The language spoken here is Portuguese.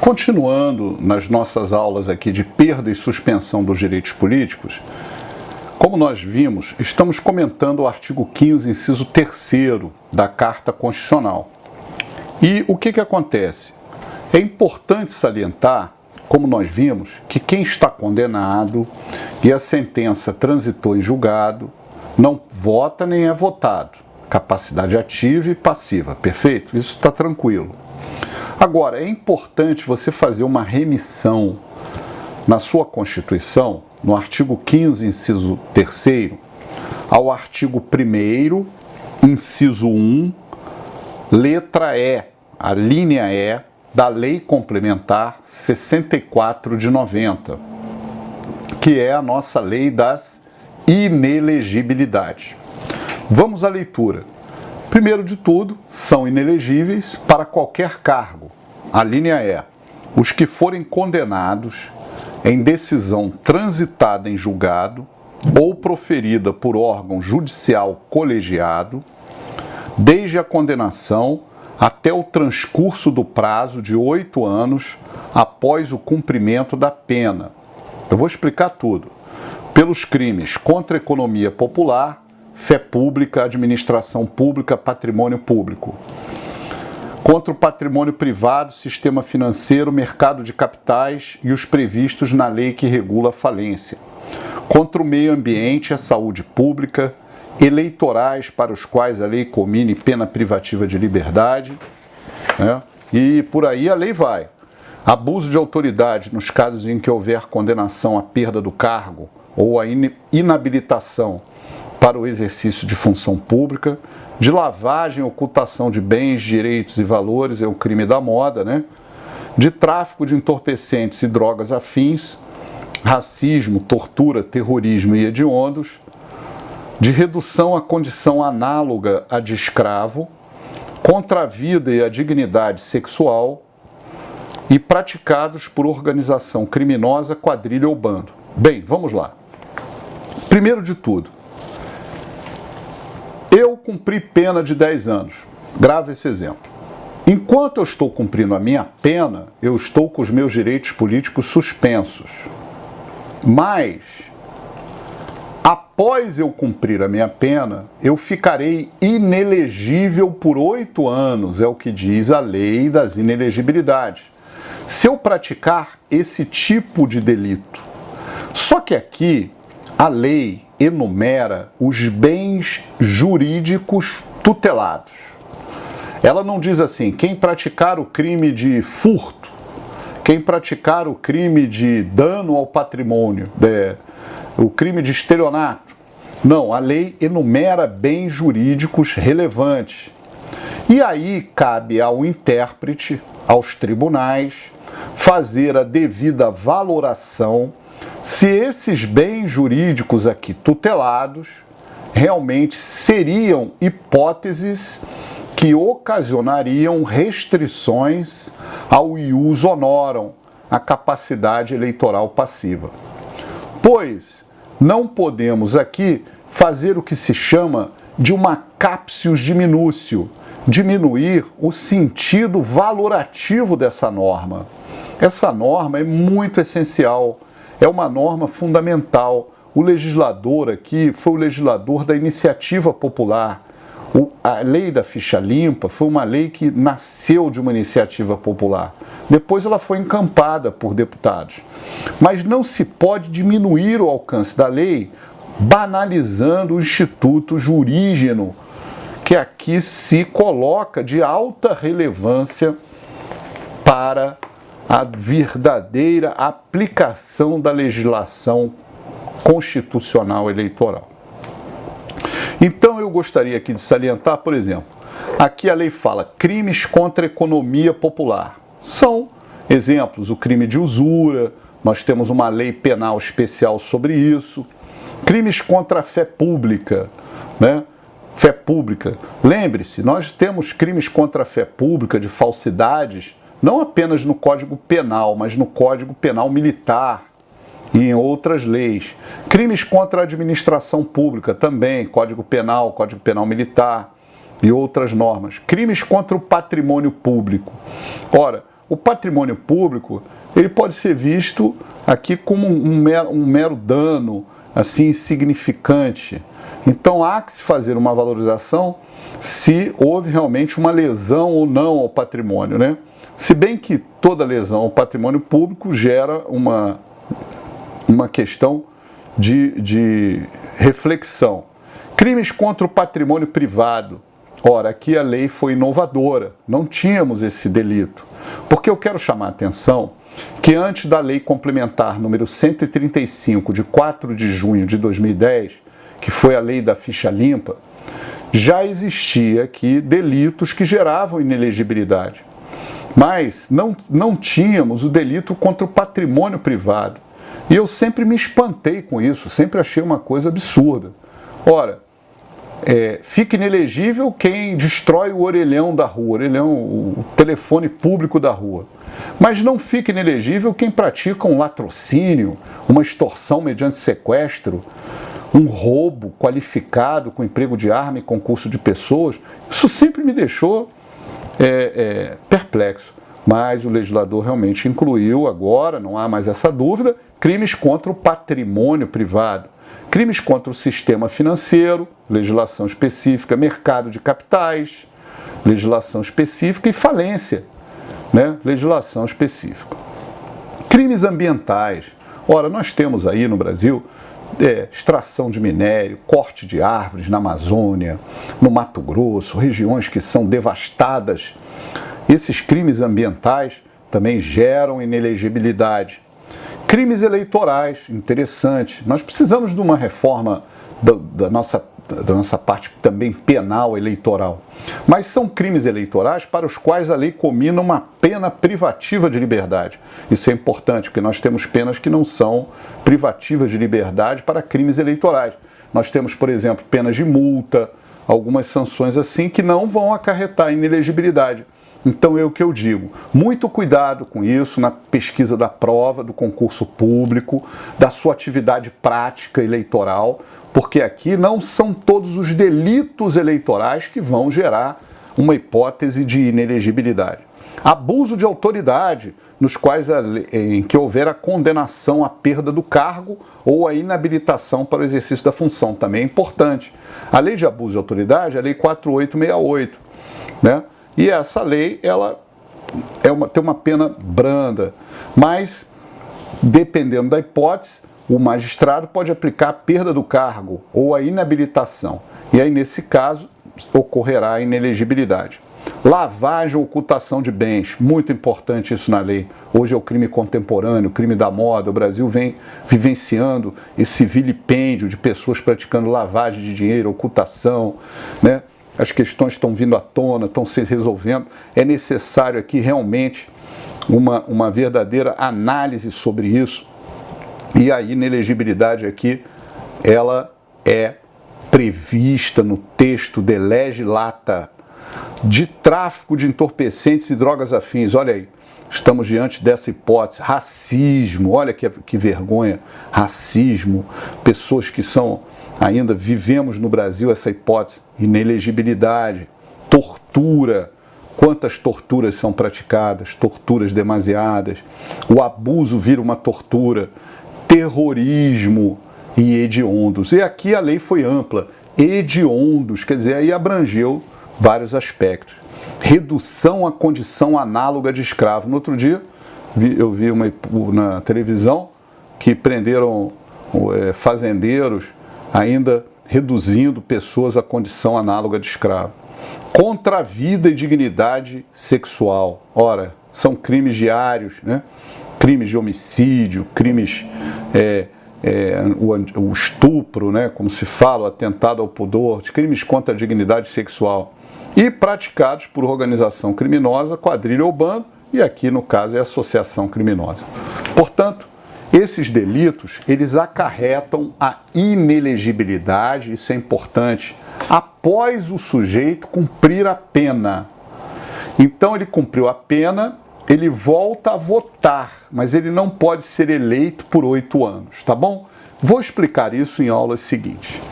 Continuando nas nossas aulas aqui de perda e suspensão dos direitos políticos, como nós vimos, estamos comentando o artigo 15, inciso 3º da Carta Constitucional. E o que acontece? É importante salientar, como nós vimos, que quem está condenado e a sentença transitou em julgado, não vota nem é votado. Capacidade ativa e passiva, perfeito? Isso está tranquilo. Agora, é importante você fazer uma remissão na sua Constituição, no artigo 15, inciso 3º, ao artigo 1º, inciso 1, letra E, a linha E, da Lei Complementar 64 de 90, que é a nossa lei das inelegibilidades. Vamos à leitura. Primeiro de tudo, são inelegíveis para qualquer cargo. A linha é: os que forem condenados em decisão transitada em julgado ou proferida por órgão judicial colegiado, desde a condenação até o transcurso do prazo de 8 anos após o cumprimento da pena. Eu vou explicar tudo. Pelos crimes contra a economia popular, fé pública, administração pública, patrimônio público. Contra o patrimônio privado, sistema financeiro, mercado de capitais e os previstos na lei que regula a falência. Contra o meio ambiente e a saúde pública, eleitorais para os quais a lei comine pena privativa de liberdade, né? E por aí a lei vai. Abuso de autoridade nos casos em que houver condenação à perda do cargo ou à inabilitação para o exercício de função pública, de lavagem, ocultação de bens, direitos e valores, é o crime da moda, né? De tráfico de entorpecentes e drogas afins, racismo, tortura, terrorismo e hediondos, de redução à condição análoga à de escravo, contra a vida e a dignidade sexual e praticados por organização criminosa, quadrilha ou bando. Bem, vamos lá. Primeiro de tudo, eu cumpri pena de 10 anos. Grave esse exemplo. Enquanto eu estou cumprindo a minha pena, eu estou com os meus direitos políticos suspensos. Mas, após eu cumprir a minha pena, eu ficarei inelegível por 8 anos, é o que diz a lei das inelegibilidades, se eu praticar esse tipo de delito. Só que aqui, a lei enumera os bens jurídicos tutelados. Ela não diz assim, quem praticar o crime de furto, quem praticar o crime de dano ao patrimônio, o crime de estelionato. Não, a lei enumera bens jurídicos relevantes. E aí cabe ao intérprete, aos tribunais, fazer a devida valoração se esses bens jurídicos aqui tutelados realmente seriam hipóteses que ocasionariam restrições ao ius honorum, a capacidade eleitoral passiva. Pois não podemos aqui fazer o que se chama de uma captius diminutio, diminuir o sentido valorativo dessa norma. Essa norma é muito essencial. É uma norma fundamental. O legislador aqui foi o legislador da iniciativa popular. A lei da ficha limpa foi uma lei que nasceu de uma iniciativa popular. Depois ela foi encampada por deputados. Mas não se pode diminuir o alcance da lei banalizando o instituto jurígeno, que aqui se coloca de alta relevância para a verdadeira aplicação da legislação constitucional eleitoral. Então eu gostaria aqui de salientar, por exemplo, aqui a lei fala crimes contra a economia popular. São exemplos, o crime de usura, nós temos uma lei penal especial sobre isso. Crimes contra a fé pública, né? Fé pública. Lembre-se, nós temos crimes contra a fé pública de falsidades, não apenas no Código Penal, mas no Código Penal Militar e em outras leis. Crimes contra a administração pública também, Código Penal Militar e outras normas. Crimes contra o patrimônio público. Ora, o patrimônio público ele pode ser visto aqui como um mero dano assim insignificante. Então há que se fazer uma valorização se houve realmente uma lesão ou não ao patrimônio, né? Se bem que toda lesão ao patrimônio público gera uma questão de reflexão. Crimes contra o patrimônio privado. Ora, aqui a lei foi inovadora, não tínhamos esse delito. Porque eu quero chamar a atenção que antes da lei complementar número 135, de 4 de junho de 2010, que foi a lei da ficha limpa, já existia aqui delitos que geravam inelegibilidade. Mas não tínhamos o delito contra o patrimônio privado. E eu sempre me espantei com isso, sempre achei uma coisa absurda. Ora, fica inelegível quem destrói o orelhão da rua, o telefone público da rua. Mas não fica inelegível quem pratica um latrocínio, uma extorsão mediante sequestro, um roubo qualificado com emprego de arma e concurso de pessoas. Isso sempre me deixou perplexo. Mas o legislador realmente incluiu agora, não há mais essa dúvida, crimes contra o patrimônio privado, crimes contra o sistema financeiro, legislação específica, mercado de capitais, legislação específica e falência, né? Legislação específica. Crimes ambientais. Ora, nós temos aí no Brasil extração de minério, corte de árvores na Amazônia, no Mato Grosso, regiões que são devastadas. Esses crimes ambientais também geram inelegibilidade. Crimes eleitorais, interessante. Nós precisamos de uma reforma da nossa parte também penal eleitoral. Mas são crimes eleitorais para os quais a lei comina uma pena privativa de liberdade. Isso é importante, porque nós temos penas que não são privativas de liberdade para crimes eleitorais. Nós temos, por exemplo, penas de multa, algumas sanções assim que não vão acarretar inelegibilidade. Então é o que eu digo, muito cuidado com isso na pesquisa da prova, do concurso público, da sua atividade prática eleitoral, porque aqui não são todos os delitos eleitorais que vão gerar uma hipótese de inelegibilidade. Abuso de autoridade, nos quais em que houver a condenação à perda do cargo ou a inabilitação para o exercício da função, também é importante. A lei de abuso de autoridade é a lei 4868, né? E essa lei, ela tem uma pena branda, mas, dependendo da hipótese, o magistrado pode aplicar a perda do cargo ou a inabilitação. E aí, nesse caso, ocorrerá a inelegibilidade. Lavagem ou ocultação de bens, muito importante isso na lei. Hoje é o crime contemporâneo, o crime da moda. O Brasil vem vivenciando esse vilipêndio de pessoas praticando lavagem de dinheiro, ocultação, né? As questões estão vindo à tona, estão se resolvendo. É necessário aqui realmente uma verdadeira análise sobre isso. E a inelegibilidade aqui, ela é prevista no texto de lege lata de tráfico de entorpecentes e drogas afins. Olha aí, estamos diante dessa hipótese. Racismo, olha que vergonha. Racismo, pessoas que são... Ainda vivemos no Brasil essa hipótese, inelegibilidade, tortura, quantas torturas são praticadas, torturas demasiadas, o abuso vira uma tortura, terrorismo e hediondos. E aqui a lei foi ampla, hediondos, quer dizer, aí abrangeu vários aspectos. Redução à condição análoga de escravo. No outro dia, eu vi na televisão que prenderam fazendeiros, ainda reduzindo pessoas à condição análoga de escravo. Contra a vida e dignidade sexual. Ora, são crimes diários, né? Crimes de homicídio, crimes, o estupro, né? Como se fala, o atentado ao pudor, crimes contra a dignidade sexual. E praticados por organização criminosa, quadrilha ou bando, e aqui no caso é associação criminosa. Portanto, esses delitos, eles acarretam a inelegibilidade, isso é importante, após o sujeito cumprir a pena. Então ele cumpriu a pena, ele volta a votar, mas ele não pode ser eleito por 8 anos, tá bom? Vou explicar isso em aulas seguintes.